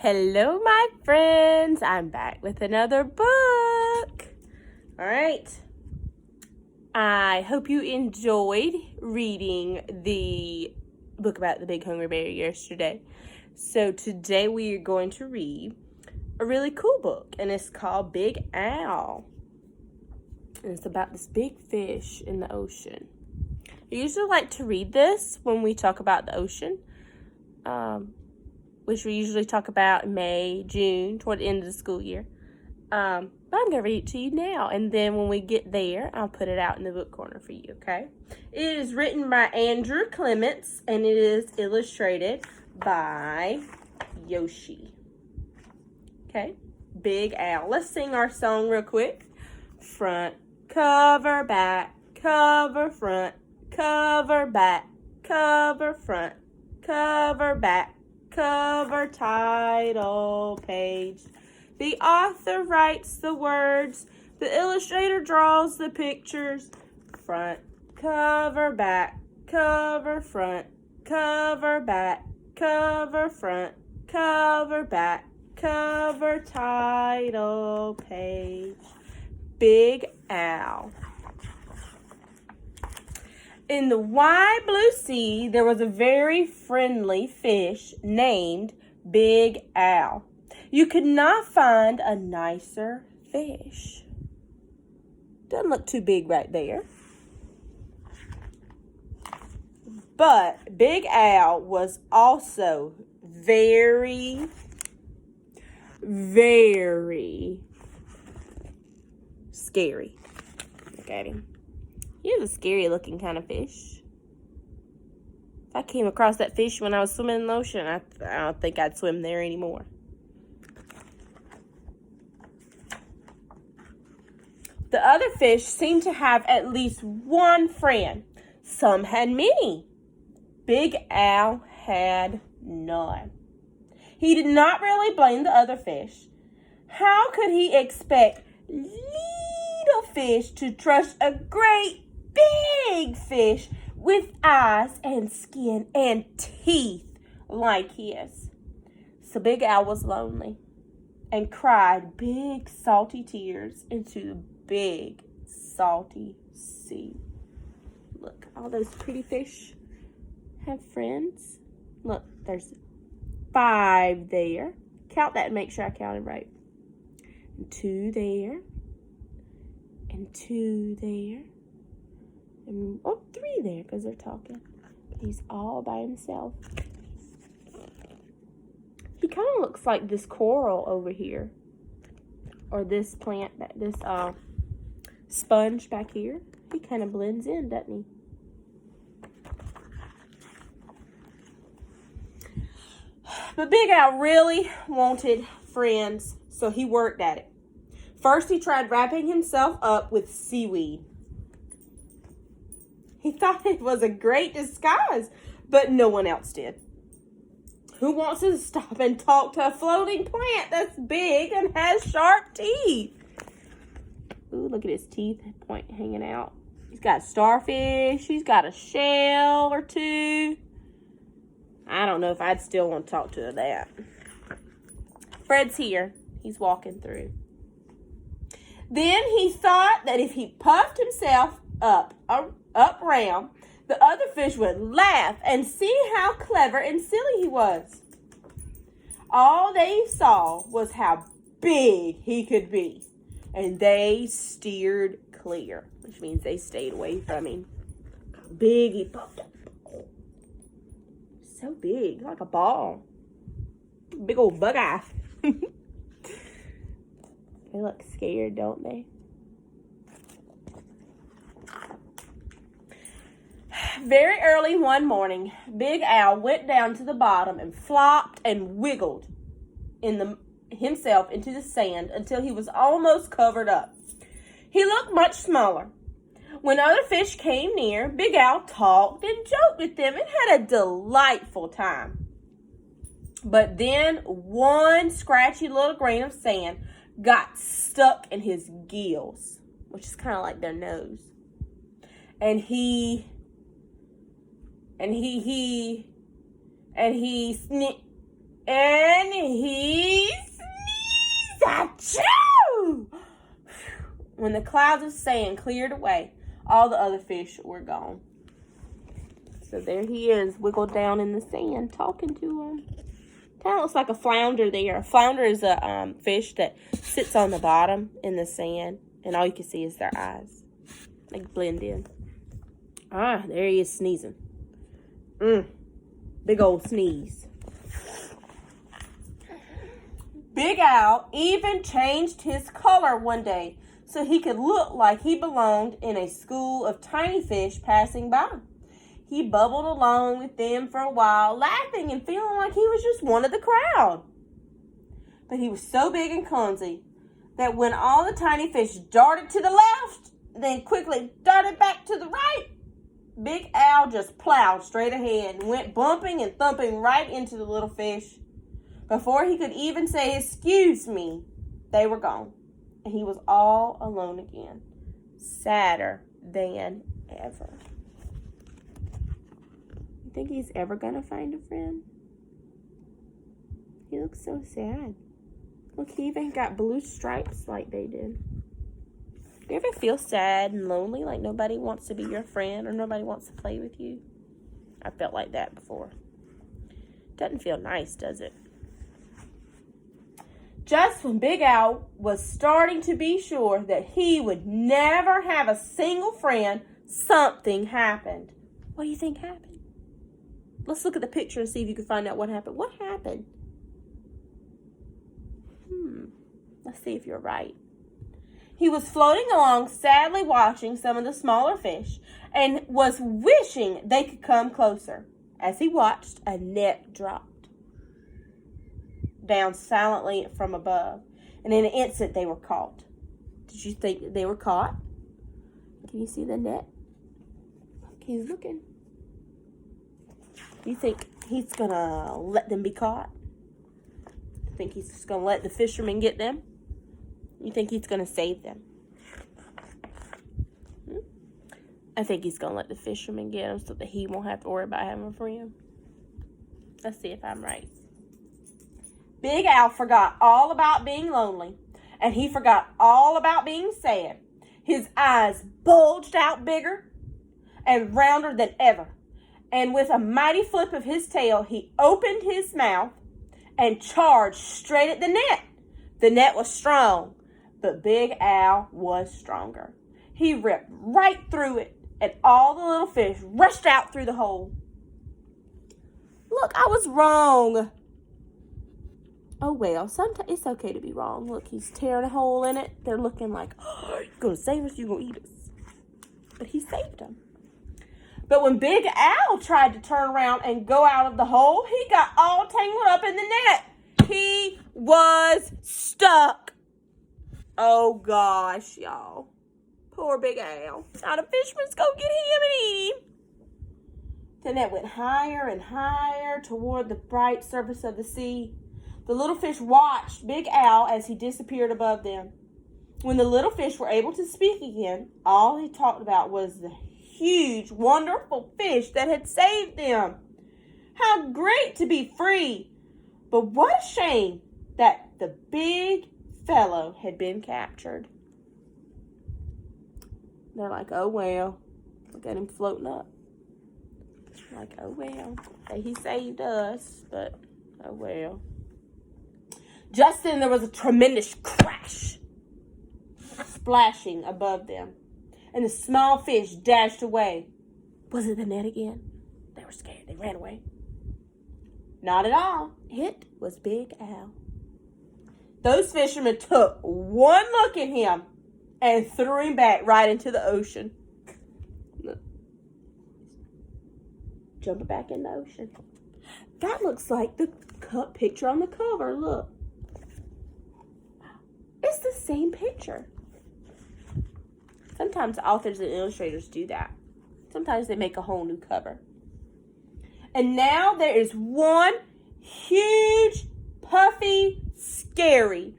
Hello, my friends. I'm back with another book. All right. I hope you enjoyed reading the book about the big hungry bear yesterday. So today we are going to read a really cool book, and it's called Big Owl. And it's about this big fish in the ocean. I usually like to read this when we talk about the ocean, which we usually talk about in May, June, toward the end of the school year. But I'm going to read it to you now, and then when we get there, I'll put it out in the book corner for you, okay? It is written by Andrew Clementi, and it is illustrated by Yoshi. Okay, Big Owl. Let's sing our song real quick. Front, cover, back, cover, front, cover, back, cover, front, cover, back, cover, title page. The author writes the words. The illustrator draws the pictures. Front, cover, back, cover, front, cover, back, cover, front, cover, back, cover, title page. Big Owl. In the wide blue sea, there was a very friendly fish named Big Owl. You could not find a nicer fish. Doesn't look too big right there. But Big Owl was also very, very scary. Look at him. He is a scary looking kind of fish. If I came across that fish when I was swimming in the ocean, I don't think I'd swim there anymore. The other fish seemed to have at least one friend. Some had many. Big Owl had none. He did not really blame the other fish. How could he expect little fish to trust a great big fish with eyes and skin and teeth like his? So Big Owl was lonely and cried big salty tears into the big salty sea. Look, all those pretty fish have friends. Look, there's 5 there. Count that and make sure I counted right. And 2 there. And 2 there. And 3 there because they're talking. But he's all by himself. He kind of looks like this coral over here. Or this plant, this sponge back here. He kind of blends in, doesn't he? But Big Owl really wanted friends, so he worked at it. First, he tried wrapping himself up with seaweed. He thought it was a great disguise, but no one else did. Who wants to stop and talk to a floating plant that's big and has sharp teeth? Ooh, look at his teeth hanging out. He's got starfish. He's got a shell or 2. I don't know if I'd still want to talk to that. Fred's here. He's walking through. Then he thought that if he puffed himself up round, the other fish would laugh and see how clever and silly he was. All they saw was how big he could be, and they steered clear, which means they stayed away from him. How big he puffed up. So big, like a ball. Big old bug eye. They look scared, don't they? Very early one morning, Big Owl went down to the bottom and flopped and wiggled himself into the sand until he was almost covered up. He looked much smaller. When other fish came near, Big Owl talked and joked with them and had a delightful time. But then one scratchy little grain of sand got stuck in his gills, which is kind of like their nose. And he and he sneezed. Achoo! When the clouds of sand cleared away, all the other fish were gone. So there he is, wiggled down in the sand, talking to him. Kind of looks like a flounder there. A flounder is a fish that sits on the bottom in the sand, and all you can see is their eyes. They blend in. Ah, there he is sneezing. Big old sneeze. Big Al even changed his color one day so he could look like he belonged in a school of tiny fish passing by. He bubbled along with them for a while, laughing and feeling like he was just one of the crowd. But he was so big and clumsy that when all the tiny fish darted to the left, then quickly darted back to the right, Big Al just plowed straight ahead and went bumping and thumping right into the little fish. Before he could even say, "Excuse me," they were gone, and he was all alone again, sadder than ever. You think he's ever gonna find a friend? He looks so sad. Look, he even got blue stripes like they did. Do you ever feel sad and lonely, like nobody wants to be your friend or nobody wants to play with you? I felt like that before. Doesn't feel nice, does it? Just when Big Al was starting to be sure that he would never have a single friend, something happened. What do you think happened? Let's look at the picture and see if you can find out what happened. What happened? Let's see if you're right. He was floating along, sadly watching some of the smaller fish, and was wishing they could come closer. As he watched, a net dropped down silently from above, and in an instant they were caught. Did you think they were caught? Can you see the net? He's looking. You think he's gonna let them be caught? Think he's just gonna let the fishermen get them? You think he's gonna save them? I think he's gonna let the fishermen get them so that he won't have to worry about having a friend. Let's see if I'm right. Big Al forgot all about being lonely, and he forgot all about being sad. His eyes bulged out bigger and rounder than ever, and with a mighty flip of his tail, he opened his mouth and charged straight at the net. The net was strong, but Big Al was stronger. He ripped right through it, and all the little fish rushed out through the hole. Look, I was wrong. Oh, well, sometimes it's okay to be wrong. Look, he's tearing a hole in it. They're looking like, "Oh, you're going to save us, you're going to eat us." But he saved them. But when Big Al tried to turn around and go out of the hole, he got all tangled up in the net. He was stuck. Oh, gosh, y'all. Poor Big Al. Now the fisherman's going to get him and eat him. The net went higher and higher toward the bright surface of the sea. The little fish watched Big Al as he disappeared above them. When the little fish were able to speak again, all he talked about was the huge, wonderful fish that had saved them. How great to be free! But what a shame that the big fellow had been captured. They're like, "Oh, well." Look at him floating up. Like, "Oh, well. He saved us, but oh, well." Just then there was a tremendous crash, splashing above them, and the small fish dashed away. Was it the net again? They were scared. They ran away. Not at all. It was Big Al. Those fishermen took one look at him and threw him back right into the ocean. Look. Jumping back in the ocean. That looks like the picture on the cover. Look. It's the same picture. Sometimes authors and illustrators do that. Sometimes they make a whole new cover. And now there is one huge, puffy, scary,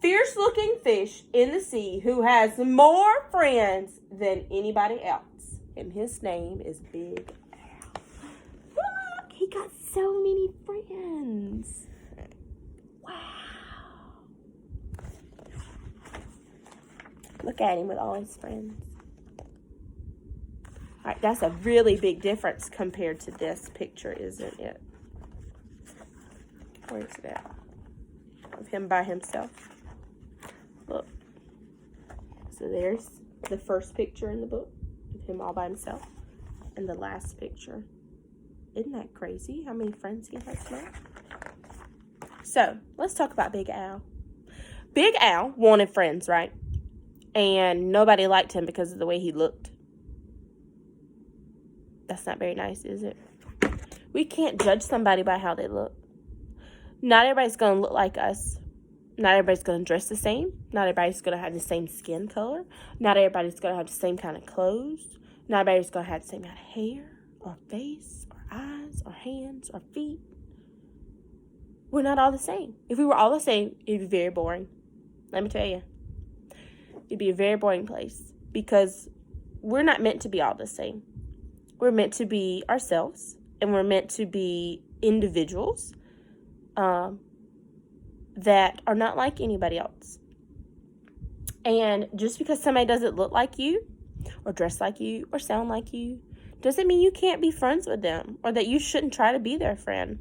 fierce-looking fish in the sea who has more friends than anybody else. And his name is Big Al. Look, he got so many friends. Look at him with all his friends. All right, that's a really big difference compared to this picture, isn't it? Where's that? Of him by himself. Look. So there's the first picture in the book of him all by himself. And the last picture. Isn't that crazy how many friends he has now? So, let's talk about Big Al. Big Al wanted friends, right? And nobody liked him because of the way he looked. That's not very nice, is it? We can't judge somebody by how they look. Not everybody's going to look like us. Not everybody's going to dress the same. Not everybody's going to have the same skin color. Not everybody's going to have the same kind of clothes. Not everybody's going to have the same kind of hair or face or eyes or hands or feet. We're not all the same. If we were all the same, it'd be very boring. Let me tell you. It'd be a very boring place because we're not meant to be all the same. We're meant to be ourselves, and we're meant to be individuals that are not like anybody else. And just because somebody doesn't look like you or dress like you or sound like you doesn't mean you can't be friends with them or that you shouldn't try to be their friend.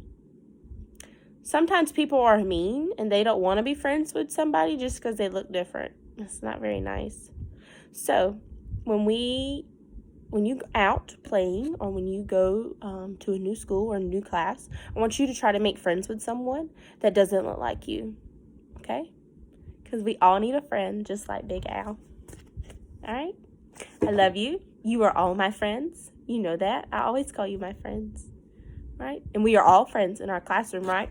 Sometimes people are mean and they don't want to be friends with somebody just because they look different. It's not very nice. So when you go out playing or when you go to a new school or a new class, I want you to try to make friends with someone that doesn't look like you, okay? Because we all need a friend just like Big Al, all right? I love you. You are all my friends. You know that. I always call you my friends, right? And we are all friends in our classroom, right?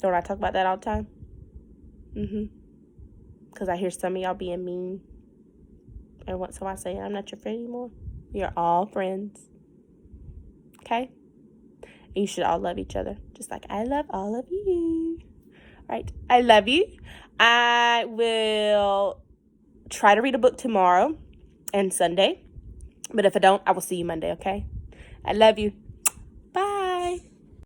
Don't I talk about that all the time? Because I hear some of y'all being mean. Every once in a while saying, I'm not your friend anymore. We are all friends. Okay? And you should all love each other. Just like I love all of you. All right? I love you. I will try to read a book tomorrow and Sunday. But if I don't, I will see you Monday, okay? I love you.